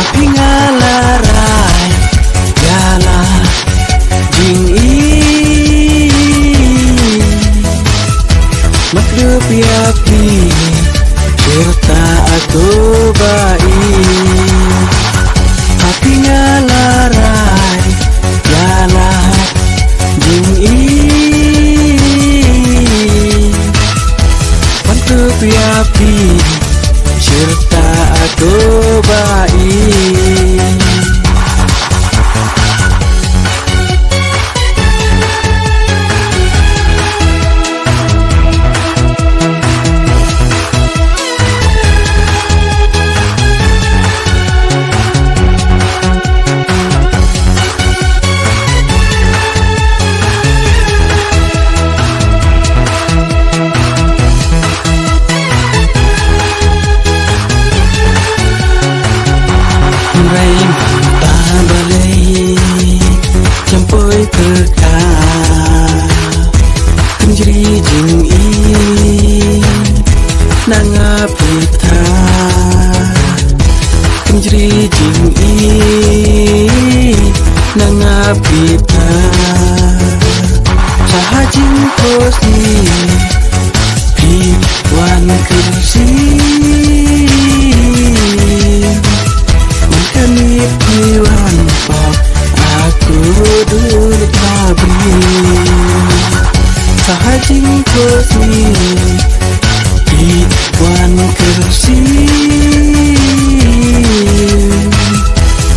api ngalarai yala jing makdupi api serta aku baik api ngalarai yala jing makdupi api serta aku baik. Rain balai campoi terka kenjri jing nanga pita kenjri jing nanga pita sahajing kosi pi wan kursi Piwan pop aku dulu pabri sahajing kosi piwan kursi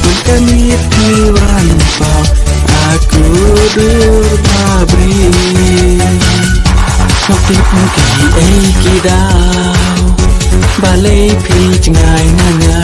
bukan piwan pop aku dulu pabri waktu pergi kidau balai pi cengai nanga